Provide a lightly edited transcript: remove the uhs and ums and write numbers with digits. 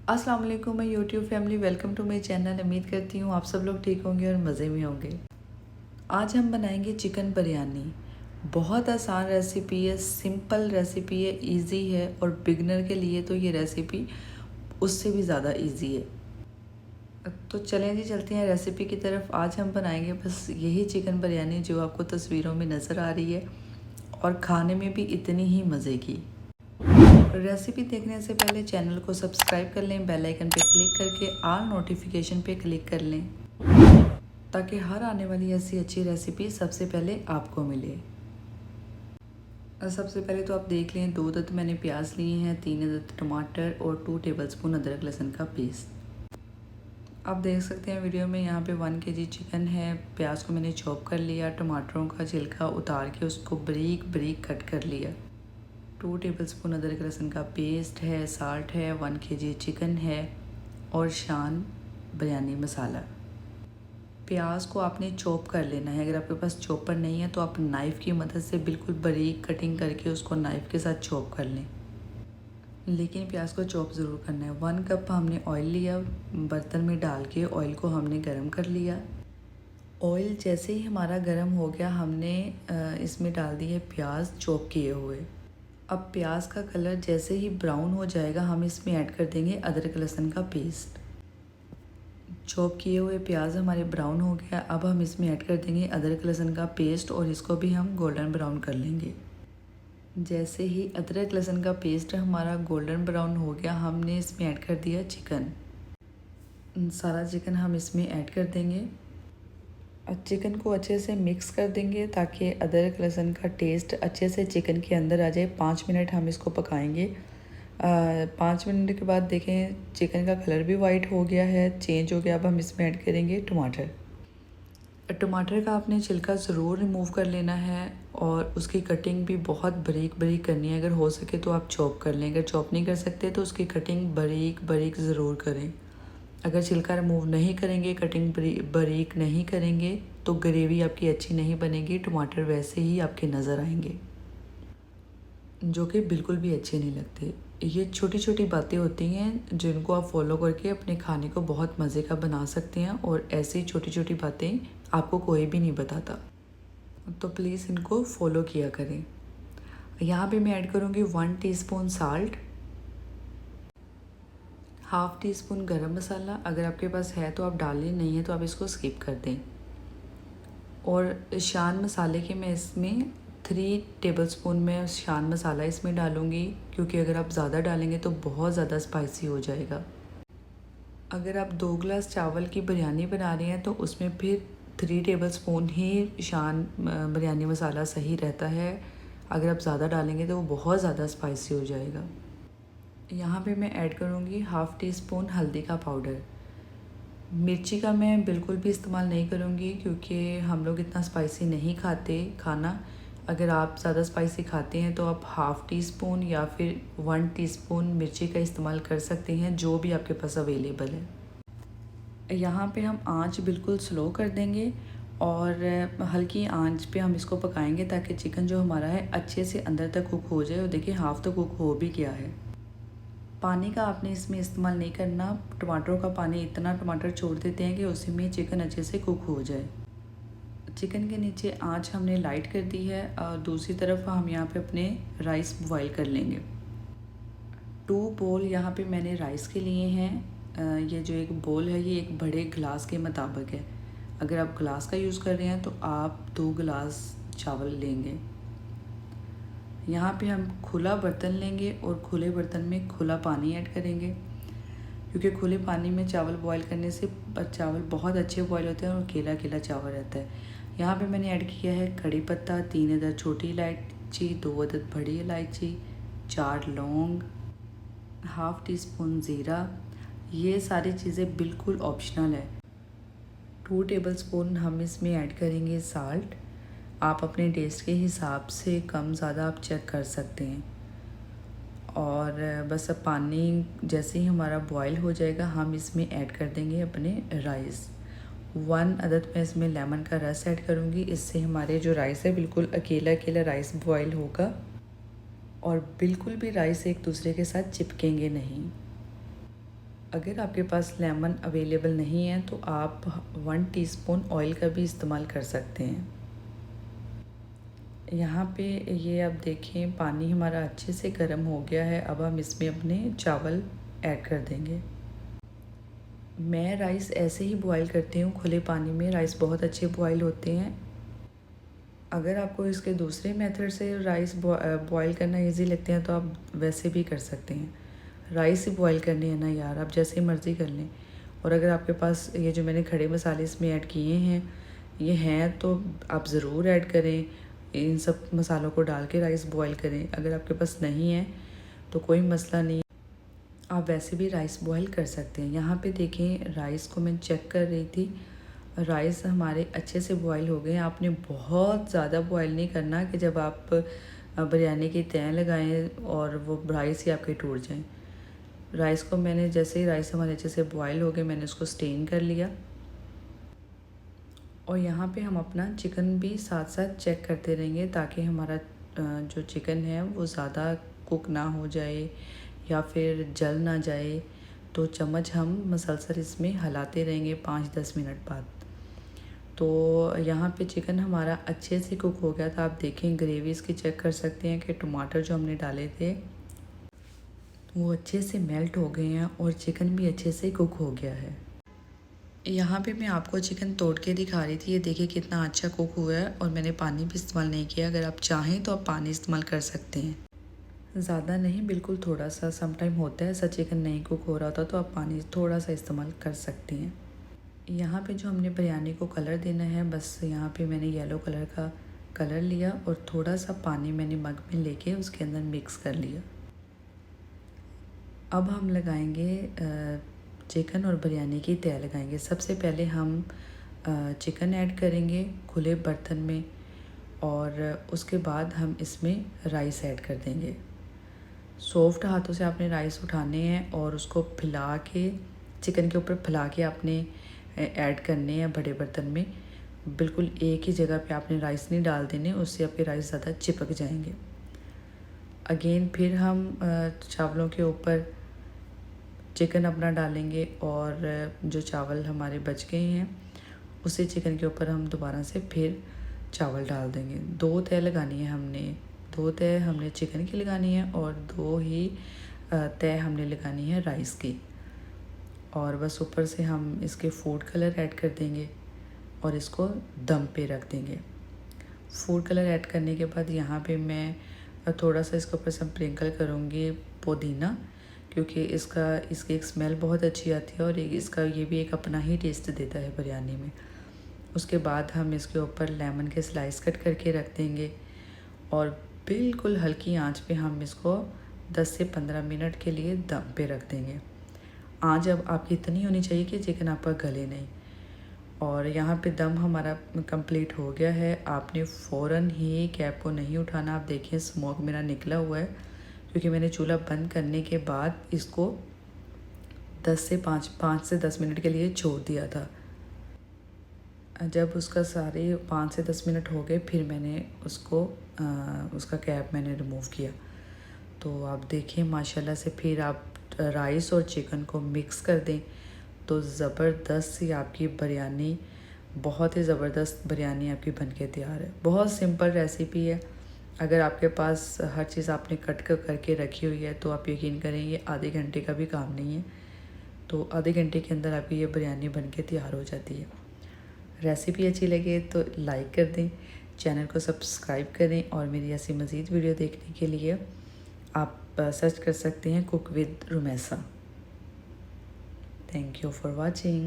अस्सलाम वालेकुम मैं YouTube family, welcome to my channel. उम्मीद करती हूँ आप सब लोग ठीक होंगे और मज़े में होंगे। आज हम बनाएंगे चिकन बिरयानी। बहुत आसान रेसिपी है, सिंपल रेसिपी है, इजी है और बिगनर के लिए तो ये रेसिपी उससे भी ज़्यादा इजी है। तो चलें जी, चलते हैं रेसिपी की तरफ। आज हम बनाएंगे बस यही चिकन बिरयानी जो आपको तस्वीरों में नज़र आ रही है और खाने में भी इतनी ही मज़े की। रेसिपी देखने से पहले चैनल को सब्सक्राइब कर लें, बेल आइकन पे क्लिक करके ऑल नोटिफिकेशन पे क्लिक कर लें ताकि हर आने वाली ऐसी अच्छी रेसिपी सबसे पहले आपको मिले। सबसे पहले तो आप देख लें, 2 अदद मैंने प्याज लिए हैं, 3 अदद टमाटर और 2 टेबलस्पून अदरक लहसुन का पेस्ट। आप देख सकते हैं वीडियो में यहाँ पे 1 kg चिकन है। प्याज को मैंने चॉप कर लिया, टमाटरों का छिलका उतार के उसको बारीक बारीक कट कर लिया। 2 टेबलस्पून अदरक लहसुन का पेस्ट है, साल्ट है, 1 kg चिकन है और शान बिरयानी मसाला। प्याज को आपने चॉप कर लेना है। अगर आपके पास चॉपर नहीं है तो आप नाइफ़ की मदद से बिल्कुल बारीक कटिंग करके उसको नाइफ़ के साथ चॉप कर लें, लेकिन प्याज को चॉप ज़रूर करना है। 1 कप हमने ऑयल लिया, बर्तन में डाल के ऑयल को हमने गर्म कर लिया। ऑयल जैसे ही हमारा गर्म हो गया, हमने इसमें डाल दिए प्याज चॉप किए हुए। अब प्याज का कलर जैसे ही ब्राउन हो जाएगा, हम इसमें ऐड कर देंगे अदरक लहसुन का पेस्ट। चॉप किए हुए प्याज हमारे ब्राउन हो गया। अब हम इसमें ऐड कर देंगे अदरक लहसुन का पेस्ट और इसको भी हम गोल्डन ब्राउन कर लेंगे। जैसे ही अदरक लहसुन का पेस्ट हमारा गोल्डन ब्राउन हो गया, हमने इसमें ऐड कर दिया चिकन। सारा चिकन हम इसमें ऐड कर देंगे। चिकन को अच्छे से मिक्स कर देंगे ताकि अदरक लहसुन का टेस्ट अच्छे से चिकन के अंदर आ जाए। 5 मिनट हम इसको पकाएंगे। 5 मिनट के बाद देखें चिकन का कलर भी वाइट हो गया है, चेंज हो गया। अब हम इसमें ऐड करेंगे टमाटर। टमाटर का आपने छिलका ज़रूर रिमूव कर लेना है और उसकी कटिंग भी बहुत बारीक बारीक करनी है। अगर हो सके तो आप चॉप कर लें, अगर चॉप नहीं कर सकते तो उसकी कटिंग बारीक बारीक ज़रूर करें। अगर छिलका रिमूव नहीं करेंगे, कटिंग बारीक नहीं करेंगे तो ग्रेवी आपकी अच्छी नहीं बनेगी। टमाटर वैसे ही आपके नज़र आएंगे जो कि बिल्कुल भी अच्छे नहीं लगते। ये छोटी छोटी बातें होती हैं जिनको आप फॉलो करके अपने खाने को बहुत मज़े का बना सकते हैं और ऐसी छोटी छोटी बातें आपको कोई भी नहीं बताता, तो प्लीज़ इनको फॉलो किया करें। यहाँ पे मैं ऐड करूँगी 1 teaspoon salt, half tea spoon गरम मसाला। अगर आपके पास है तो आप डाल लें, नहीं है तो आप इसको स्किप कर दें। और शान मसाले के मैं इसमें 3 टेबलस्पून में शान मसाला इसमें डालूँगी, क्योंकि अगर आप ज़्यादा डालेंगे तो बहुत ज़्यादा स्पाइसी हो जाएगा। अगर आप 2 गिलास चावल की बिरयानी बना रहे हैं तो उसमें फिर 3 टेबलस्पून ही शान बिरयानी मसाला सही रहता है। अगर आप ज़्यादा डालेंगे तो वो बहुत ज़्यादा स्पाइसी हो जाएगा। यहाँ पे मैं ऐड करूँगी हाफ़ टी स्पून हल्दी का पाउडर। मिर्ची का मैं बिल्कुल भी इस्तेमाल नहीं करूँगी क्योंकि हम लोग इतना स्पाइसी नहीं खाते खाना। अगर आप ज़्यादा स्पाइसी खाते हैं तो आप हाफ़ टी स्पून या फिर 1 टीस्पून मिर्ची का इस्तेमाल कर सकते हैं, जो भी आपके पास अवेलेबल है। यहाँ पे हम आंच बिल्कुल स्लो कर देंगे और हल्की आंच पे हम इसको पकाएंगे ताकि चिकन जो हमारा है अच्छे से अंदर तक कुक हो जाए। और देखिए हाफ़ तो कुक हो भी गया है। पानी का आपने इसमें इस्तेमाल नहीं करना। टमाटरों का पानी इतना टमाटर छोड़ देते हैं कि उसी में चिकन अच्छे से कुक हो जाए। चिकन के नीचे आंच हमने लाइट कर दी है और दूसरी तरफ हम यहाँ पे अपने राइस बॉईल कर लेंगे। 2 बोल यहाँ पे मैंने राइस के लिए हैं। ये जो एक बोल है ये एक बड़े गिलास के मुताबिक है। अगर आप गिलास का यूज़ कर रहे हैं तो आप 2 गिलास चावल लेंगे। यहाँ पे हम खुला बर्तन लेंगे और खुले बर्तन में खुला पानी ऐड करेंगे, क्योंकि खुले पानी में चावल बॉईल करने से चावल बहुत अच्छे बॉईल होते हैं और केला केला चावल रहता है। यहाँ पे मैंने ऐड किया है कड़ी पत्ता, 3 अदद छोटी इलायची, 2 अदद बड़ी इलायची, 4 लौंग, हाफ़ टी स्पून ज़ीरा। ये सारी चीज़ें बिल्कुल ऑप्शनल है। 2 टेबलस्पून हम इसमें ऐड करेंगे साल्ट। आप अपने टेस्ट के हिसाब से कम ज़्यादा आप चेक कर सकते हैं। और बस अब पानी जैसे ही हमारा बॉईल हो जाएगा, हम इसमें ऐड कर देंगे अपने राइस। 1 अदद मैं इसमें लेमन का रस ऐड करूँगी। इससे हमारे जो राइस है बिल्कुल अकेला अकेला राइस बॉईल होगा और बिल्कुल भी राइस एक दूसरे के साथ चिपकेंगे नहीं। अगर आपके पास लेमन अवेलेबल नहीं है तो आप 1 टीस्पून ऑयल का भी इस्तेमाल कर सकते हैं। यहाँ पे ये आप देखें पानी हमारा अच्छे से गर्म हो गया है। अब हम इसमें अपने चावल ऐड कर देंगे। मैं राइस ऐसे ही बॉईल करती हूँ खुले पानी में, राइस बहुत अच्छे बॉईल होते हैं। अगर आपको इसके दूसरे मेथड से राइस बॉईल करना इजी लगते हैं तो आप वैसे भी कर सकते हैं। राइस ही बॉईल करनी है ना यार, आप जैसे मर्ज़ी कर लें। और अगर आपके पास ये जो मैंने खड़े मसाले इसमें ऐड किए हैं ये हैं तो आप ज़रूर ऐड करें। इन सब मसालों को डाल के राइस बॉईल करें। अगर आपके पास नहीं है तो कोई मसला नहीं, आप वैसे भी राइस बॉईल कर सकते हैं। यहाँ पे देखें राइस को मैं चेक कर रही थी, राइस हमारे अच्छे से बॉईल हो गए हैं। आपने बहुत ज़्यादा बॉईल नहीं करना कि जब आप बिरयानी की तय लगाएं और वो राइस ही आपके टूट जाएं। राइस को मैंने जैसे ही राइस हमारे अच्छे से बॉईल हो गए मैंने उसको स्टेन कर लिया। और यहाँ पे हम अपना चिकन भी साथ साथ चेक करते रहेंगे ताकि हमारा जो चिकन है वो ज़्यादा कुक ना हो जाए या फिर जल ना जाए। तो चम्मच हम मसलसल इसमें हिलाते रहेंगे 5-10 मिनट बाद। तो यहाँ पे चिकन हमारा अच्छे से कुक हो गया था। आप देखें ग्रेवी इसकी चेक कर सकते हैं कि टमाटर जो हमने डाले थे वो अच्छे से मेल्ट हो गए हैं और चिकन भी अच्छे से कुक हो गया है। यहाँ पे मैं आपको चिकन तोड़ के दिखा रही थी, ये देखिए कितना अच्छा कुक हुआ है और मैंने पानी भी इस्तेमाल नहीं किया। अगर आप चाहें तो आप पानी इस्तेमाल कर सकते हैं, ज़्यादा नहीं, बिल्कुल थोड़ा सा। सम टाइम होता है ऐसा चिकन नहीं कुक हो रहा होता तो आप पानी थोड़ा सा इस्तेमाल कर सकती हैं। यहाँ पे जो हमने बिरयानी को कलर देना है, बस यहाँ पे मैंने येलो कलर का कलर लिया और थोड़ा सा पानी मैंने मग में लेके उसके अंदर मिक्स कर लिया। अब हम लगाएंगे चिकन और बिरयानी की तय लगाएंगे। सबसे पहले हम चिकन ऐड करेंगे खुले बर्तन में और उसके बाद हम इसमें राइस ऐड कर देंगे। सॉफ्ट हाथों से आपने राइस उठाने हैं और उसको फैला के चिकन के ऊपर फैला के आपने ऐड करने हैं बड़े बर्तन में। बिल्कुल एक ही जगह पे आपने राइस नहीं डाल देने, उससे आपके राइस ज़्यादा चिपक जाएंगे। अगेन फिर हम चावलों के ऊपर चिकन अपना डालेंगे और जो चावल हमारे बच गए हैं उसी चिकन के ऊपर हम दोबारा से फिर चावल डाल देंगे। 2 तय लगानी है हमने, 2 तय हमने चिकन की लगानी है और 2 ही तय हमने लगानी है राइस की। और बस ऊपर से हम इसके फूड कलर ऐड कर देंगे और इसको दम पे रख देंगे। फूड कलर ऐड करने के बाद यहाँ पे मैं थोड़ा सा इसके ऊपर स्प्रिंकल करूँगी पुदीना, क्योंकि इसकी एक स्मेल बहुत अच्छी आती है और इसका ये भी एक अपना ही टेस्ट देता है बिरयानी में। उसके बाद हम इसके ऊपर लेमन के स्लाइस कट करके रख देंगे और बिल्कुल हल्की आंच पे हम इसको 10 से 15 मिनट के लिए दम पे रख देंगे। आंच अब आपकी इतनी होनी चाहिए कि चिकन आपका गले नहीं। और यहाँ पे दम हमारा कंप्लीट हो गया है। आपने फ़ौरन ही कैप को नहीं उठाना। आप देखिए स्मोक मेरा निकला हुआ है क्योंकि मैंने चूल्हा बंद करने के बाद इसको 5 से 10 मिनट के लिए छोड़ दिया था। जब उसका सारे 5 से 10 मिनट हो गए फिर मैंने उसका कैप मैंने रिमूव किया। तो आप देखिए माशाल्लाह से फिर आप राइस और चिकन को मिक्स कर दें तो ज़बरदस्त सी आपकी बिरयानी, बहुत ही ज़बरदस्त बिरयानी आपकी बनके तैयार है। बहुत सिंपल रेसिपी है। अगर आपके पास हर चीज़ आपने कट कर करके रखी हुई है तो आप यकीन करें ये आधे घंटे का भी काम नहीं है। तो आधे घंटे के अंदर आपकी ये बिरयानी बनके तैयार हो जाती है। रेसिपी अच्छी लगे तो लाइक कर दें, चैनल को सब्सक्राइब करें और मेरी ऐसी मज़ीद वीडियो देखने के लिए आप सर्च कर सकते हैं cook with Rumaisa. Thank you for watching.